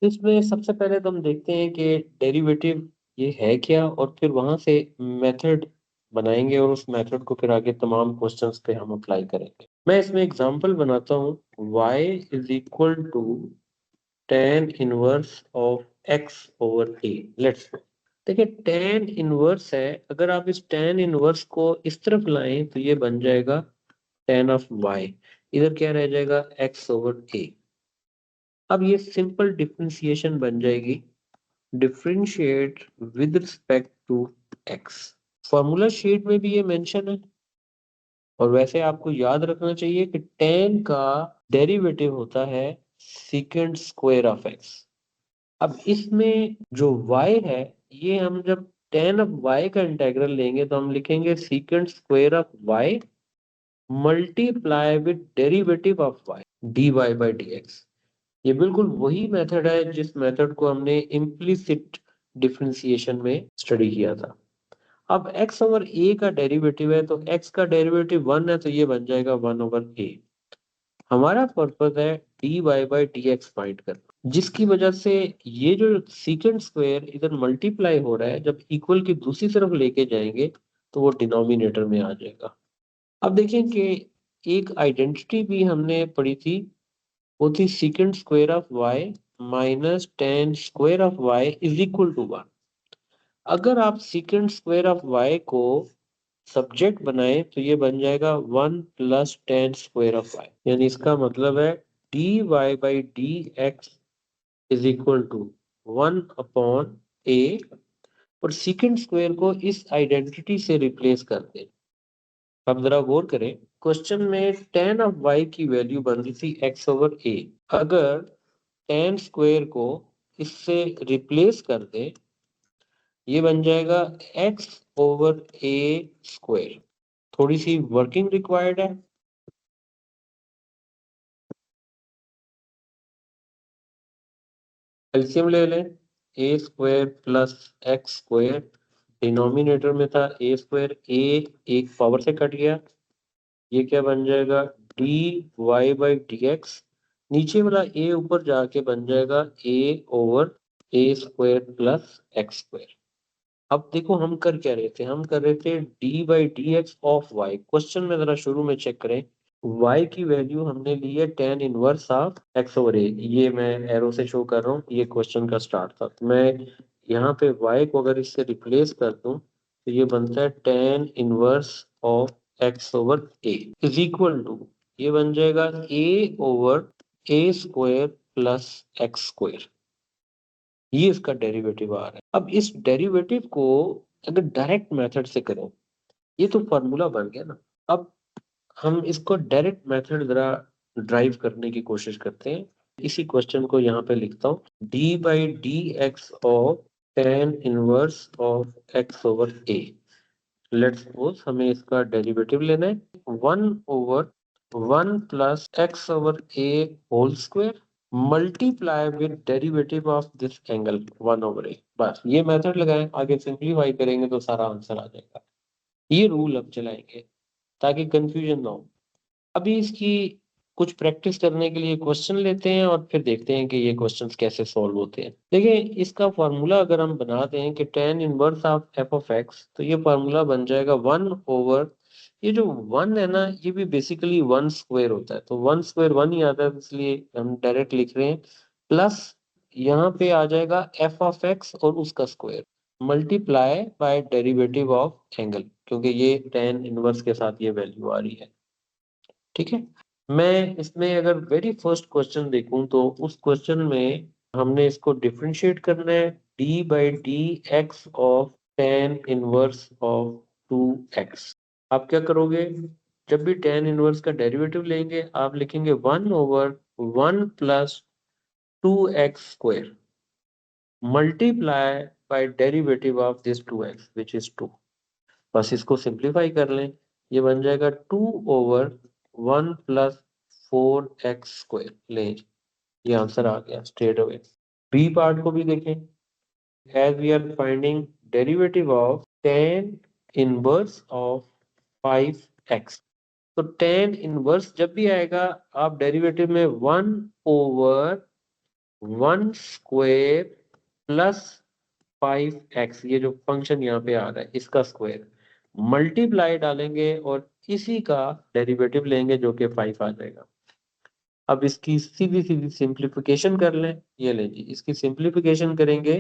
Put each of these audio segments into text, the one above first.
इसमें सबसे पहले तो हम देखते हैं कि डेरिवेटिव ये है क्या, और फिर वहां से मेथड बनाएंगे और उस मेथड को फिर आगे तमाम क्वेश्चंस पे हम अप्लाई करेंगे। मैं इसमें एग्जांपल बनाता हूँ। y is equal to tan inverse of x over a। Let's देखिए, tan इनवर्स है, अगर आप इस tan इनवर्स को इस तरफ लाएं तो ये बन जाएगा tan ऑफ y। इधर क्या रह जाएगा, x ओवर a। अब ये सिंपल डिफरेंशिएशन बन जाएगी, differentiate with respect to x। Formula sheet में भी ये मेंशन है, और वैसे आपको याद रखना चाहिए कि tan का डेरिवेटिव होता है सीकेंट स्क्वायर ऑफ x। अब इसमें जो y है, ये हम जब tan ऑफ y का इंटीग्रल लेंगे तो हम लिखेंगे secant square of y multiply with derivative of y dy by dx। ये बिल्कुल वही मेथड है जिस मेथड को हमने इम्प्लिसिट डिफरेंशिएशन में स्टडी किया था। अब x ओवर a का डेरिवेटिव है, तो x का डेरिवेटिव 1 है, तो ये बन जाएगा 1 ओवर a। हमारा पर्पस है dy बाई dx फाइंड करना, जिसकी वजह से ये जो सीकेंट स्क्वायर इधर मल्टीप्लाई हो रहा है, जब इक्वल की दूसरी तरफ लेके जाएंगे तो वो डिनोमिनेटर में आ जाएगा। अब देखें कि एक आइडेंटिटी भी हमने पढ़ी थी, वो थी secant square of y minus tan square of y is equal to 1। अगर आप सीकेंट स्क्वायर ऑफ y को सब्जेक्ट बनाए तो ये बन जाएगा 1 plus tan square of y, यानी इसका मतलब है dy by dx is equal to 1 upon a। और सीकेंट स्क्वायर को इस आइडेंटिटी से रिप्लेस कर दें। अब जरा गौर करें, क्वेश्चन में tan ऑफ y की वैल्यू बन रही थी x ओवर a। अगर tan स्क्वायर को इससे रिप्लेस कर दे, ये बन जाएगा x ओवर a स्क्वायर। थोड़ी सी वर्किंग रिक्वायर्ड है। एलसीएम ले लें, a square plus x square, denominator में था a स्क्वायर, a एक पावर से कट गया, ये क्या बन जाएगा d y by d x. नीचे वाला a ऊपर जाके बन जाएगा a over a square plus x square. अब देखो हम कर क्या रहे थे, हम कर रहे थे d by d x of y. Question में जरा शुरू में चेक करें, y की वैल्यू हमने ली है tan inverse of x over a। ये मैं एरो से शो कर रहा हूँ, ये क्वेश्चन का स्टार्ट था। तो मैं यहाँ पे y को अगर इससे रिप्लेस कर दूं तो ये बनता है tan inverse of x over a is equal to, ये बन जाएगा a over a square plus x square. ये इसका डेरिवेटिव आ रहा है। अब इस डेरिवेटिव को अगर डायरेक्ट मेथड से करें, ये तो फॉर्मूला बन गया ना। अब हम इसको डायरेक्ट मेथड जरा ड्राइव करने की कोशिश करते हैं। इसी क्वेश्चन को यहाँ पे लिखता हूँ, d by d x of tan inverse of x over a. Let's suppose हमें इसका डेरिवेटिव लेना है, 1/1 plus x over a whole square multiply with derivative of this angle 1/a। बस ये मेथड लगाएं, आगे सिंप्लीफाई करेंगे तो सारा आंसर आ जाएगा। ये रूल अब चलाएंगे ताकि कंफ्यूजन ना हो। अभी इसकी कुछ प्रैक्टिस करने के लिए क्वेश्चन लेते हैं और फिर देखते हैं कि ये क्वेश्चंस कैसे सॉल्व होते हैं। देखिए, इसका फॉर्मूला अगर हम बना दें कि tan inverse of F of x, तो ये फॉर्मूला बन जाएगा 1 ओवर, ये जो 1 है ना, ये भी बेसिकली 1 स्क्वायर होता है, तो 1 स्क्वायर 1 ही आता है, इसलिए हम डायरेक्ट लिख रहे हैं। प्लस यहाँ पे आ जाएगा एफ ऑफ एक्स और उसका square multiply bye derivative of angle, क्योंकि ये tan इनवर्स के साथ ये वैल्यू आ रही है। ठीक है, मैं इसमें अगर वेरी फर्स्ट क्वेश्चन देखूं तो उस क्वेश्चन में हमने इसको डिफरेंशिएट करना है, D by d x of tan inverse of 2x। आप क्या करोगे, जब भी टेन इनवर्स का डेरिवेटिव लेंगे आप लिखेंगे 1/1 plus 2x square multiply bye derivative of this 2x which is 2। बस इसको सिंप्लीफाई कर लें, ये बन जाएगा 2/1 प्लस 4x स्क्वायर। ले, ये आंसर आ गया स्ट्रेट अवे। बी पार्ट को भी देखें, as we are finding derivative of tan inverse of 5x। तो tan इनवर्स जब भी आएगा आप डेरिवेटिव में 1/1 1 स्क्वायर प्लस 5x, ये जो फंक्शन यहाँ पे आ रहा है इसका स्क्वायर, मल्टीप्लाई डालेंगे और इसी का डेरिवेटिव लेंगे जो कि 5 आ जाएगा। अब इसकी सीधी सीधी सिंप्लीफिकेशन कर लें, ये लें जी, इसकी सिंप्लीफिकेशन करेंगे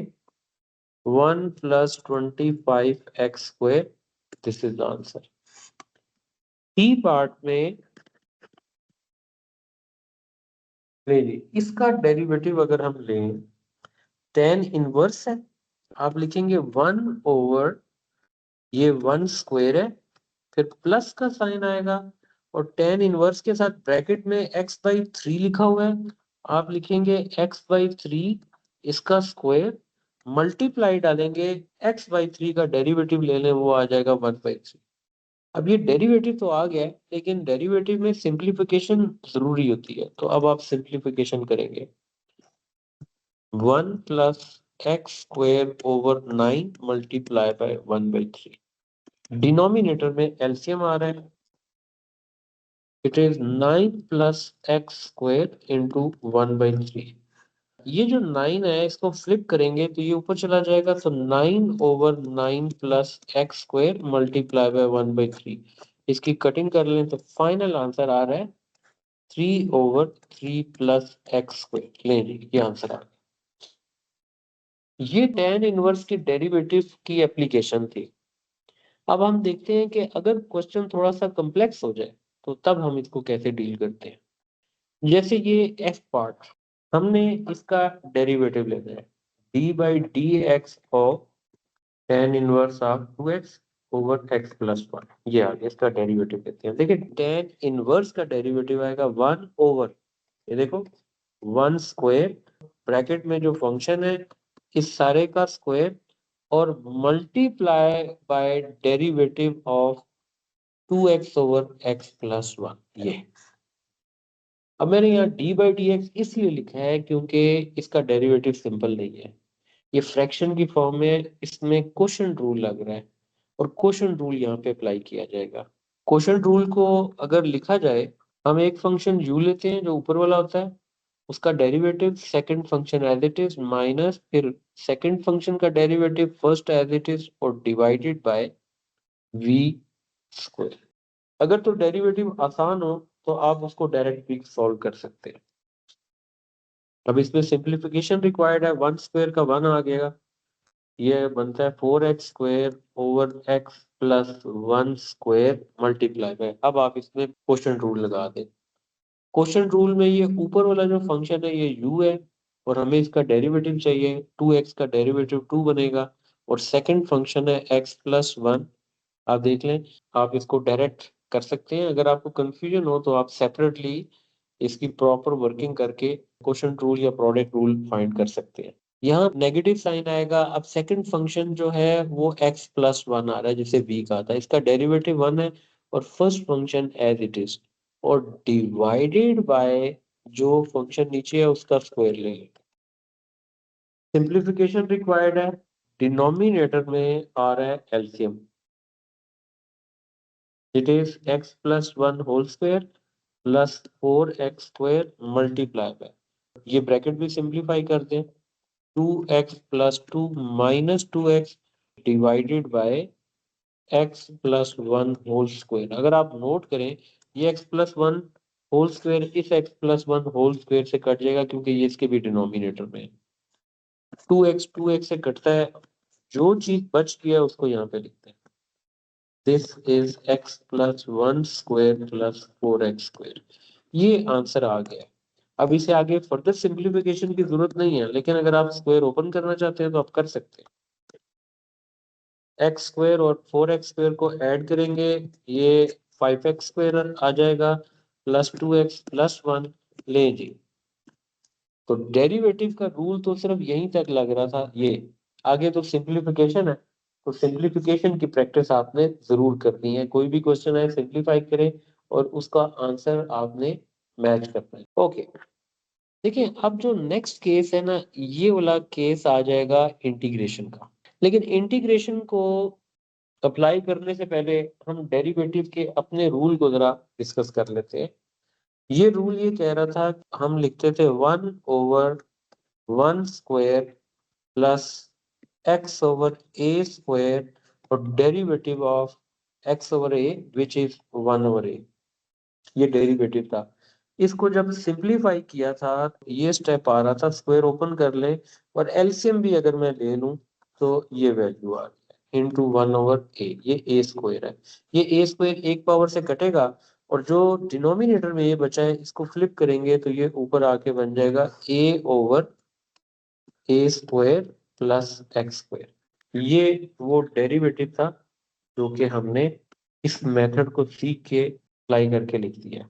1 plus 25x square, this is the answer. T part में ले जी, इसका डेरिवेटिव अगर हम लें, tan इनवर्स है, आप लिखेंगे 1/, ये 1 स्क्वायर है, फिर प्लस का साइन आएगा और tan इनवर्स के साथ ब्रैकेट में x/3 लिखा हुआ है, आप लिखेंगे x/3 इसका स्क्वायर, मल्टीप्लाई डालेंगे, x/3 का डेरिवेटिव ले लें, वो आ जाएगा 1/3। अब ये डेरिवेटिव तो आ गया है, लेकिन डेरिवेटिव में सिंप्लीफिकेशन जरूरी होती है, तो अब आप सिंप्लीफिकेशन करेंगे 1 plus x square over 9 multiply by 1/3। Denominator में एलसीएम आ रहा है, it is 9 plus x square into 1/3। ये जो 9 है इसको फ्लिप करेंगे तो ये ऊपर चला जाएगा, तो 9/9 plus x square multiply bye 1/3। इसकी कटिंग कर लें तो फाइनल आंसर आ रहा है 3/3 प्लस एक्स स्क्वायर। ले जी, ये आंसर आ गया। ये tan इनवर्स की डेरिवेटिव की एप्लीकेशन थी। अब हम देखते हैं कि अगर क्वेश्चन थोड़ा सा कॉम्प्लेक्स हो जाए तो तब हम इसको कैसे डील करते हैं। जैसे ये एफ पार्ट, हमने इसका डेरिवेटिव लेना है, d/dx of tan inverse of 2x over x plus 1। ये आ गया, इसका डेरिवेटिव लेते हैं। देखिए tan इनवर्स का डेरिवेटिव आएगा 1/, ये देखो 1 स्क्वायर, ब्रैकेट में जो फंक्शन है इस सारे का स्क्वायर, और multiply by derivative of 2x over x plus 1। ये अब मैंने यहाँ d/dx इसलिए लिखा है क्योंकि इसका डेरिवेटिव सिंपल नहीं है, ये फ्रैक्शन की फॉर्म में, इसमें क्वोशंट रूल लग रहा है और क्वोशंट रूल यहाँ पे अप्लाई किया जाएगा। क्वोशंट रूल को अगर लिखा जाए, हम एक फंक्शन u लेते हैं जो ऊपर वाला होता है, उसका derivative second function as it is minus फिर सेकंड फंक्शन का derivative first as it is और डिवाइडेड बाय v स्क्वायर। अगर तो डेरिवेटिव आसान हो तो आप उसको डायरेक्ट भी सॉल्व कर सकते हैं। अब इसमें सिंप्लीफिकेशन रिक्वायर्ड है, 1 स्क्वायर का 1 आ गया, ये बनता है 4x square over x plus 1 square multiply bye. अब आप इसमें क्वोशंट रूल लगा दें। क्वोशंट रूल में ये ऊपर वाला जो फंक्शन है ये u है और हमें इसका डेरिवेटिव चाहिए, 2x का डेरिवेटिव 2 बनेगा और सेकंड फंक्शन है x प्लस 1। आप देख लें, आप इसको डायरेक्ट कर सकते हैं। अगर आपको कंफ्यूजन हो तो आप सेपरेटली इसकी प्रॉपर वर्किंग करके क्वोशंट रूल या प्रोडक्ट रूल फाइंड कर सकते हैं। यहाँ नेगेटिव साइन आएगा। अब सेकंड फंक्शन जो है वो x प्लस 1 आ रहा है जिसे v कहा था, इसका डेरिवेटिव 1 है और first function as it is और डिवाइडेड बाय जो फंक्शन नीचे है उसका स्क्वायर ले लेंगे। सिंप्लीफिकेशन रिक्वायर्ड है, डिनोमिनेटर में आ रहा है LCM, it is x plus 1 whole square plus 4x square multiply by, ये ब्रैकेट भी सिंप्लीफाई कर दें, 2x plus 2 minus 2x divided by x plus 1 whole square. अगर आप नोट करें, ये x प्लस 1 होल स्क्वायर इस x प्लस 1 होल स्क्वायर से कट जाएगा क्योंकि ये इसके भी डिनोमिनेटर में है। 2x से कटता है, जो चीज बच गया उसको यहाँ पे लिखते हैं, this is x plus 1 square plus 4x square. ये आंसर आ गया। अब इसे आगे फर्दर सिंप्लीफिकेशन की जरूरत नहीं है, लेकिन अगर आप स्क्वायर ओपन करना चाहते हैं तो आप कर सकते हैं। एक्स स्क्वायर और 4x स्क्वायर को ऐड करेंगे, ये 5x स्क्वायर आ जाएगा प्लस 2x प्लस 1। ले जी, तो डेरिवेटिव का रूल तो सिर्फ यहीं तक लग रहा था, ये आगे तो सिंप्लीफिकेशन है, तो सिंप्लीफिकेशन की प्रैक्टिस आपने जरूर करनी है। कोई भी क्वेश्चन है सिंप्लीफाई करें और उसका आंसर आपने मैच करना है। ओके, देखिए अब जो नेक्स्ट केस है ना, ये वाला केस आ जाएगा इंटीग्रेशन का। लेकिन इंटीग्रेशन को अप्लाई करने से पहले हम डेरिवेटिव के अपने रूल को जरा डिस्कस कर लेते हैं। ये रूल ये कह रहा था, हम लिखते थे 1/√x 1 square plus x over a square और derivative of x over a which is 1 over a, ये डेरिवेटिव था। इसको जब सिंप्लीफाई किया था ये स्टेप आ रहा था, स्क्वायर ओपन कर ले और एलसीएम भी अगर मैं ले लूं तो ये वैल्यू आ गया इंटू 1 ओवर ए, ये ए स्क्वायर है। ये ए स्क्वायर एक पावर से कटेगा और जो डिनोमिनेटर में ये बचा है इसको फ्लिप करेंगे तो ये ऊपर आके बन जाएगा ए ओवर ए स्क्वायर प्लस एक्स स्क्वायर। ये वो डेरिवेटिव था जो कि हमने इस मेथड को सीख के अप्लाई करके लिख दिया।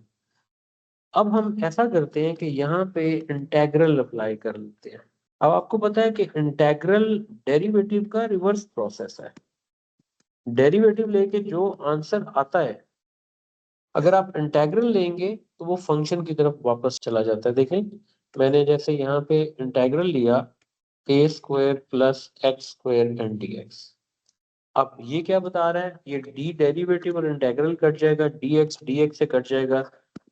अब हम ऐसा करते हैं कि यहाँ पे इंटेग्रल अप्लाई कर लेते हैं। अब आपको पता है कि इंटेग्रल डेरिवेटिव का रिवर्स प्रोसेस है। डेरिवेटिव लेके जो आंसर आता है अगर आप इंटेग्रल लेंगे तो वो फंक्शन की तरफ वापस चला जाता है। देखें मैंने जैसे यहाँ पे इंटेग्रल लिया a square plus x square and d x. अब ये क्या बता रहा है, ये डी डेरिवेटिव और इंटेग्रल कट जाएगा, डी एक्स से कट जाएगा,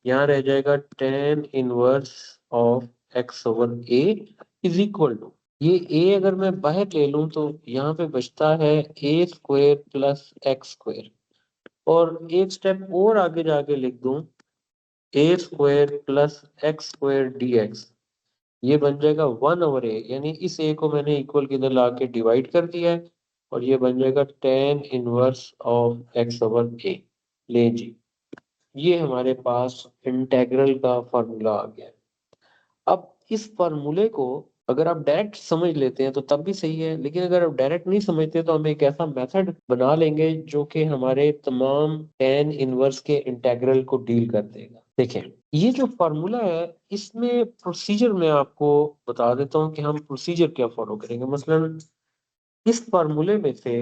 यहाँ रह जाएगा tan inverse of x over a is equal to, ये ए अगर मैं बाहर ले लूं तो यहाँ पे बचता है a square plus x square, और एक स्टेप और आगे जाके लिख दूं a square plus x square d x, ये बन जाएगा 1 ओवर ए, यानी इस ए को मैंने इक्वल की इधर लाके डिवाइड कर दिया है और ये बन जाएगा tan inverse of x over a. ले जी, ये हमारे पास इंटेग्रल का फॉर्मूला आ गया। अब इस फॉर्मूले को अगर आप डायरेक्ट समझ लेते हैं तो तब भी सही है, लेकिन अगर आप डायरेक्ट नहीं समझते तो हम एक ऐसा मेथड बना लेंगे जो कि हमारे तमाम टेन इनवर्स के इंटेग्रल को डील कर देगा। देखें ये जो फॉर्मूला है इसमें प्रोसीजर मैं आपको बता देता हूँ कि हम प्रोसीजर क्या फॉलो करेंगे। मसलन इस फॉर्मूले में से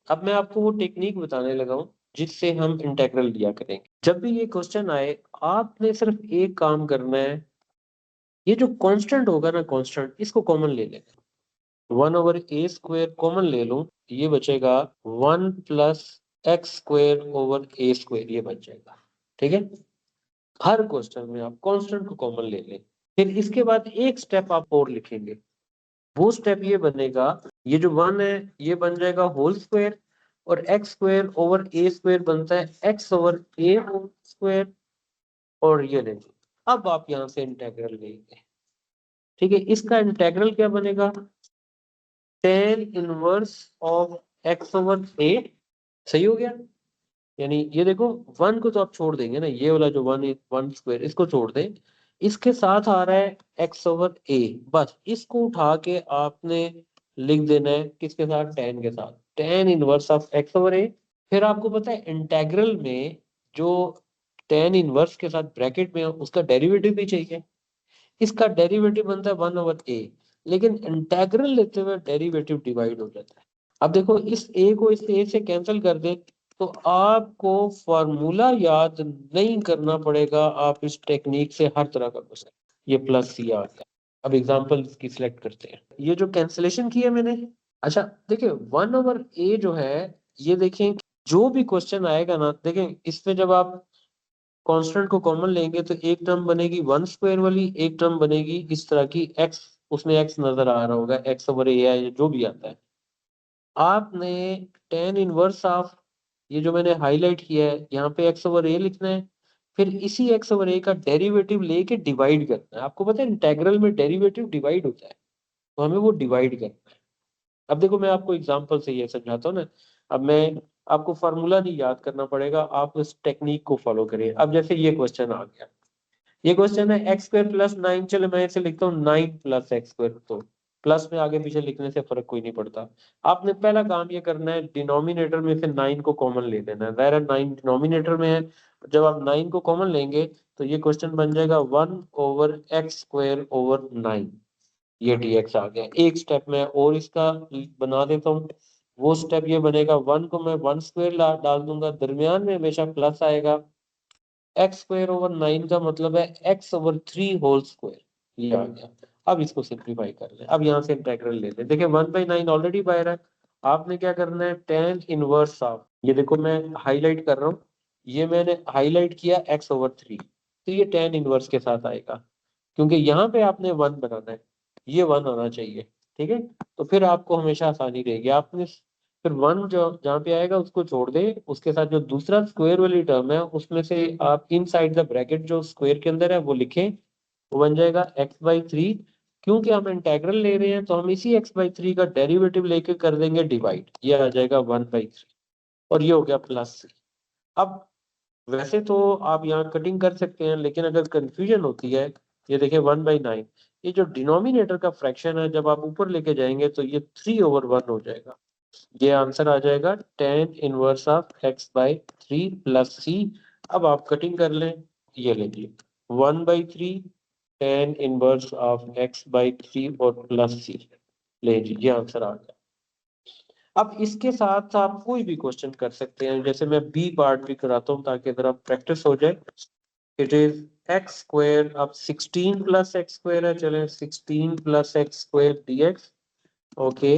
अब मैं आपको वो टेक्निक बताने लगा हूँ जिससे हम इंटेग्रल लिया करेंगे। जब भी ये क्वेश्चन आए आपने सिर्फ एक काम करना है, ये जो कांस्टेंट होगा ना कांस्टेंट, इसको कॉमन ले लेना। 1 ओवर ए स्क्वायर कॉमन ले लूं, ये बचेगा 1 प्लस एक्स स्क्वायर ओवर ए स्क्वायर, ये बच जाएगा। ठीक है, हर क्वेश्चन में आप कांस्टेंट को कॉमन ले लें। फिर इसके बाद एक स्टेप आप और लिखेंगे, वो स्टेप ये बनेगा, ये जो 1 है ये बन जाएगा होल स्क्वायर और एक्स स्क्वायर ओवर ए स्क्वायर बनता है x over a whole square, और ये ले अब आप यहाँ से इंटेग्रल लेंगे। ठीक है, इसका इंटेग्रल क्या बनेगा, tan inverse of x over a, सही हो गया। यानी ये देखो 1 को तो आप छोड़ देंगे ना, ये वाला जो 1 स्क्वायर इसको छोड़ दें, इसके साथ आ रहा है एक्स ओवर ए, बस इसको उठा के आपने लिख देना है किसके साथ, टेन के साथ, tan inverse of x over a. फिर आपको पता है इंटेग्रल में जो टेन इनवर्स के साथ ब्रैकेट में है उसका डेरिवेटिव भी चाहिए, इसका डेरिवेटिव बनता है 1 ओवर ए, लेकिन इंटेग्रल लेते हुए डेरिवेटिव डिवाइड हो जाता है। अब देखो इस ए को इस ए से कैंसिल कर दे तो आपको फॉर्मूला याद नहीं करना पड़ेगा, आप इस टेक्निक से हर तरह का क्वेश्चन, ये प्लस सी आ गया। अब एग्जांपल की सिलेक्ट करते हैं, ये जो कैंसिलेशन की है मैंने, अच्छा देखिए 1 ओवर ए जो है, ये देखें जो भी क्वेश्चन आएगा ना, देखें इसमें जब आप कांस्टेंट को कॉमन लेंगे तो एक टर्म बनेगी 1 स्क्वायर वाली, एक टर्म बनेगी इस तरह की एक्स, उसमें एक्स नजर आ रहा होगा, एक्स ओवर ए है जो भी आता है। आपने टेन इनवर्स ऑफ, ये जो मैंने हाईलाइट किया है यहाँ पे एक्स ओवर ए लिखना है, फिर इसी एक्स ओवर ए का डेरिवेटिव लेके डिवाइड करना है। आपको पता है इंटेग्रल में डेरिवेटिव डिवाइड होता है, तो हमें वो डिवाइड करना है। अब देखो मैं आपको एग्जांपल से ये समझाता हूँ ना, अब मैं आपको फार्मूला नहीं याद करना पड़ेगा, आप इस टेक्निक को फॉलो करिए। अब जैसे ये क्वेश्चन आ गया, ये क्वेश्चन है एक्स स्क्वायर प्लस 9, चलो मैं इसे लिखता हूँ 9 प्लस एक्स स्क्वायर, तो प्लस में आगे पीछे लिखने से फर्क कोई नहीं पड़ता। आपने पहला काम ये करना है डिनोमिनेटर में से 9 को कॉमन ले लेना है, ज़ाहिर है 9 डिनोमिनेटर में है, जब आप 9 को कॉमन लेंगे तो ये क्वेश्चन बन जाएगा 1 ओवर एक्स स्क्वायर ओवर 9, ये dx आ गया। एक स्टेप में और इसका बना देता हूँ, वो स्टेप ये बनेगा 1 को मैं 1 स्क्वायर डाल दूंगा, दरमियान में हमेशा प्लस आएगा, एक्स स्क्वायर ओवर 9 का मतलब है एक्स ओवर 3 होल स्क्वायर, ये आ गया। अब इसको सिंप्लीफाई कर ले, अब यहाँ से इंटेग्रल ले ले, देखिए 1/9 ऑलरेडी बाहर है, आपने क्या करना है टेन इनवर्स ऑफ, ये देखो मैं हाईलाइट कर रहा हूँ, ये मैंने हाईलाइट किया x/3, तो ये टेन इनवर्स के साथ आएगा क्योंकि यहाँ पे आपने 1 बनाना है। ये 1 आना चाहिए, ठीक है। तो फिर आपको हमेशा आसानी रहेगी। आपने फिर 1 जो जहाँ पे आएगा उसको छोड़ दे, उसके साथ जो दूसरा स्क्वायर वाली टर्म है उसमें से आप इनसाइड द ब्रैकेट जो स्क्वायर के अंदर है वो लिखें, वो बन जाएगा x/3। क्योंकि हम इंटेग्रल ले रहे हैं तो हम इसी x/3 का डेरिवेटिव लेके कर देंगे डिवाइड, ये आ जाएगा 1/3 और ये हो गया +c। अब वैसे तो आप यहाँ कटिंग कर सकते हैं, लेकिन अगर कंफ्यूजन होती है, ये देखिए 1/9, ये जो डिनोमिनेटर का फ्रैक्शन है जब आप ऊपर लेके जाएंगे तो ये 3/1 हो जाएगा। ये आंसर आ जाएगा tan inverse of x/3 plus c। अब आप कटिंग कर लें, ये लीजिए 1/3 tan इनवर्स ऑफ x/3 और प्लस c, ले लीजिए आंसर आ गया। अब इसके साथ आप कोई भी क्वेश्चन कर सकते हैं, जैसे मैं बी पार्ट भी कराता हूँ ताकि अगर आप प्रैक्टिस हो जाए। इट इज एक्स स्क्वायर, अब 16 प्लस एक्स स्क्वायर है, चलें 16 plus x square dx। Okay,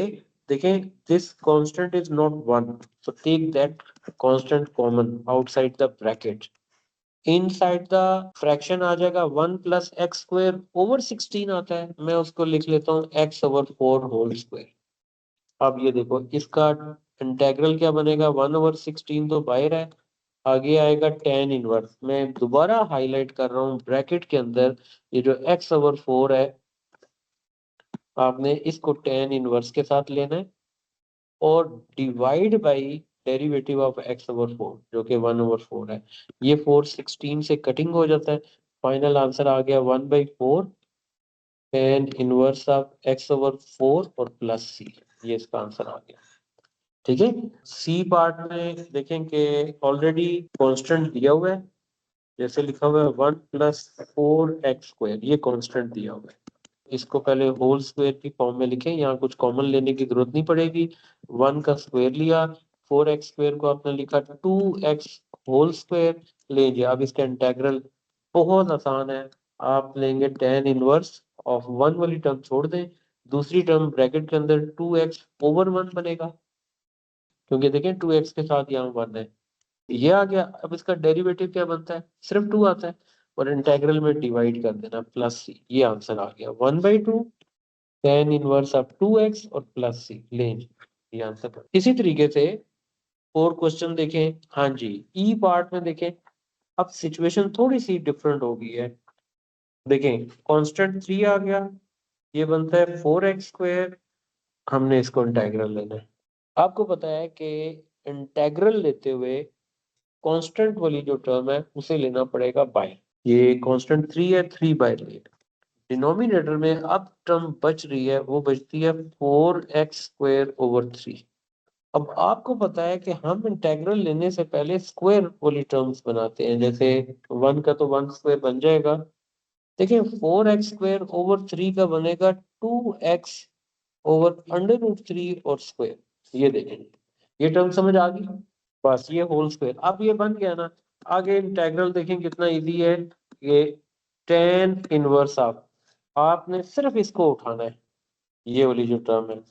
देखें this constant is not 1, so take that constant common outside the bracket। Inside the fraction आ जाएगा 1 प्लस एक्स स्क्वायर ओवर 16 आता है, मैं उसको लिख लेता हूँ x/4 होल स्क्वायर। अब ये देखो इसका इंटेग्रल क्या बनेगा, 1/16 तो बाहर है, आगे आएगा tan इनवर्स। मैं दोबारा हाईलाइट कर रहा हूँ ब्रैकेट के अंदर, ये जो x/4 है आपने इसको tan इनवर्स के साथ लेना है और divide by derivative of x/4 जो कि 1/4 है। ये 4 16 से कटिंग हो जाता है, फाइनल आंसर आ गया 1/4 tan इनवर्स ऑफ x/4 और प्लस c। ये इसका आंसर आ गया, ठीक है। सी पार्ट में देखें कि ऑलरेडी कांस्टेंट दिया हुआ है, जैसे लिखा हुआ है 1+4x², ये कांस्टेंट दिया हुआ है। इसको पहले होल स्क्वायर की फॉर्म में लिखें, यहाँ कुछ कॉमन लेने की जरूरत नहीं पड़ेगी। 1 का स्क्वायर लिया, 4x² को आपने लिखा 2x होल स्क्वायर लीजिए। अब इसका इंटेग्रल बहुत आसान है, आप लेंगे tan इनवर्स ऑफ 1 वाली टर्म छोड़ दें, दूसरी टर्म ब्रैकेट के अंदर 2x/1 बनेगा, क्योंकि देखें 2x के साथ यहाँ 1 है, ये आ गया। अब इसका डेरिवेटिव क्या बनता है, सिर्फ 2 आता है, और इंटेग्रल में डिवाइड कर देना प्लस सी, ये आंसर आ गया 1/2 tan इनवर्स ऑफ 2x और प्लस सी लें, ये आंसर। इसी तरीके से और क्वेश्चन देखें, हाँ जी ई पार्ट में देखें, अब सिचुएशन थोड़ी सी डिफरेंट हो गई है। देखें कांस्टेंट 3 आ गया, ये बनता है 4x², हमने इसको इंटेग्रल लेना है। आपको पता है कि इंटेग्रल लेते हुए कांस्टेंट वाली जो टर्म है उसे लेना पड़ेगा बाय, ये कांस्टेंट 3 है, 3 बाय लेट। डिनोमिनेटर में अब टर्म बच रही है, वो बचती है 4x²/3। अब आपको पता है कि हम इंटेग्रल लेने से पहले स्क्वायर वाली टर्म्स बनाते हैं, जैसे 1 का तो 1² बन जाएगा। देखिए 4x²/3 का बनेगा 2x/√3 और स्क्वायर, ये देखें ये टर्म समझ आ गई, बस ये होल स्क्वायर अब ये बन गया ना। आगे इंटेग्रल देखें कितना इजी है, ये tan इनवर्स ऑफ, आपने सिर्फ इसको उठाना है, ये वाली जो टर्म है,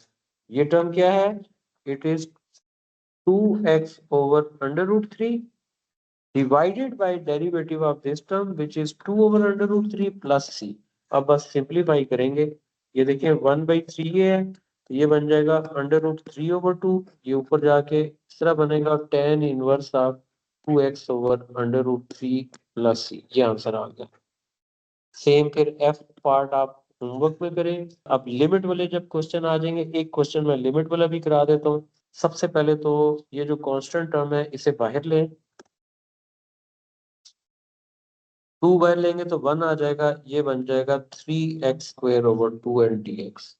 ये टर्म क्या है, it is 2x/√3 divided by derivative of this term which is 2/√3 plus c। अब बस सिंप्लीफाई करेंगे, ये देखिए 1/3 है, तो ये बन जाएगा √3/2, ये ऊपर जाके इस तरह बनेगा tan inverse of 2x/√3 plus c, ये आंसर आ गया। सेम फिर एफ पार्ट आप होमवर्क में करें। अब लिमिट वाले जब क्वेश्चन आ जाएंगे, एक क्वेश्चन मैं लिमिट वाला भी करा देता हूँ। सबसे पहले तो ये जो कांस्टेंट टर्म है इसे बाहर लें, 2 बाहर लेंगे तो 1 आ जाएगा, ये बन जाएगा 3x²/2 एंड dx।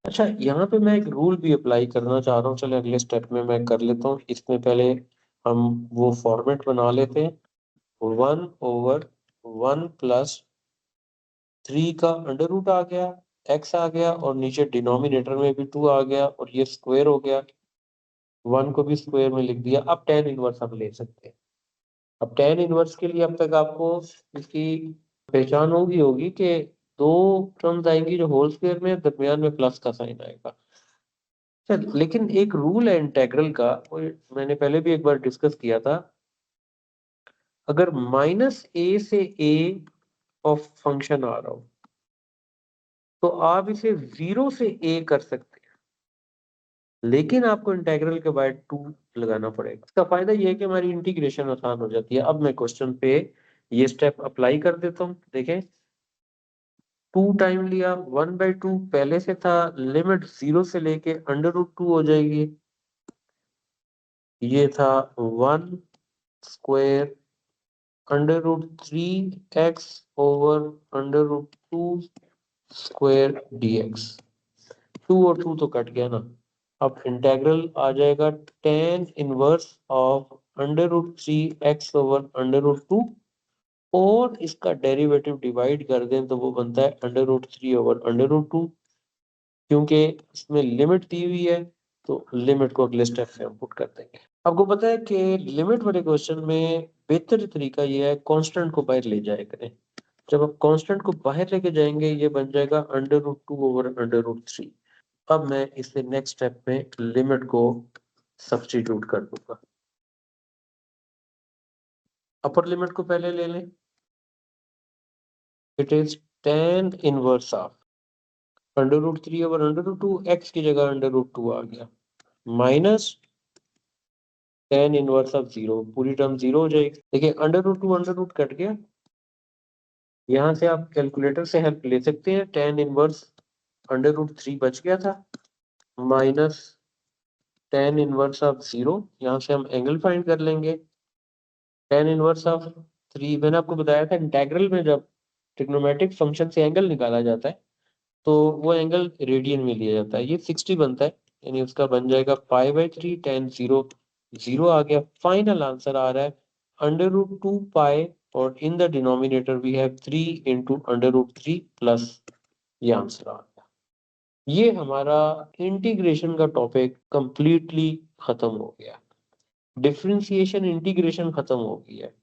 अच्छा यहाँ पे मैं एक रूल भी अप्लाई करना चाह रहा हूँ, चले अगले स्टेप में मैं कर लेता हूँ। इसमें पहले हम वो फॉर्मेट बना लेते हैं, 1/1 प्लस 3 का अंडर रूट आ गया, x आ गया और नीचे डिनोमिनेटर में भी 2 आ गया और ये स्क्वायर हो गया, 1 को भी स्क्वायर में लिख दिया। अब tan इनवर्स हम ले सकते हैं। अब tan इनवर्स के लिए अब तक आपको इसकी पहचान होगी कि दो टर्म्स आएंगी जो होल स्क्वायर में, दरमियान में प्लस का साइन आएगा। अच्छा, लेकिन एक रूल है इंटेग्रल का, वो मैंने पहले भी एक बार डिस्कस किया था, अगर -a से a ऑफ फंक्शन आ रहा हो तो आप इसे 0 से a कर सकते हैं, लेकिन आपको इंटीग्रल के बाद 2 लगाना पड़ेगा। इसका फायदा ये है कि हमारी इंटीग्रेशन आसान हो जाती है। अब मैं क्वेश्चन पे ये स्टेप अप्लाई कर देता हूँ। देखें, 2 टाइम लिया, 1/2 पहले से था, लिमिट 0 से लेके √2 हो जाएगी। ये था 1 square √3x over √2 square dx। 2 और 2 तो कट गया ना। अब इंटेग्रल आ जाएगा tan inverse of √3x over √2, और इसका डेरिवेटिव डिवाइड कर दें तो वो बनता है √3 ओवर √2। क्योंकि इसमें लिमिट दी हुई है तो लिमिट को अगले स्टेप में हम पुट कर देंगे। आपको पता है कि लिमिट वाले क्वेश्चन में बेहतर तरीका ये है कांस्टेंट को बाहर ले जाया करें। जब आप कांस्टेंट को बाहर लेके जाएंगे ये बन जाएगा √2 ओवर √3। अब मैं इसे नेक्स्ट स्टेप में लिमिट को सब्स्टिट्यूट कर दूंगा। अपर लिमिट को पहले ले लें। It is tan inverse of √3 over √2, x की जगह √2 आ गया, माइनस tan इनवर्स ऑफ 0, पूरी टर्म 0 हो जाएगी। देखिए √2 √2 कट गया। यहाँ से आप कैलकुलेटर से हेल्प ले सकते हैं। tan इनवर्स √3 बच गया था, माइनस tan इनवर्स ऑफ 0, यहाँ से हम एंगल फाइंड कर लेंगे। tan इनवर्स ऑफ 3 मैंने आपको बताया था इंटेग्रल में जब ट्रिग्नोमेट्रिक फंक्शन से एंगल निकाला जाता है तो वो एंगल रेडियन में लिया जाता है। ये 60 बनता है, यानी उसका बन जाएगा π/3 tan 0। 0 आ गया। फाइनल आंसर आ रहा है √2π, और in the denominator we have 3 into √3 plus, ये आंसर आ गया। ये हमारा इंटीग्रेशन का टॉपिक कंप्लीटली खत्म हो गया। डिफरेंशिएशन इंटीग्रेशन खत्म हो गई है।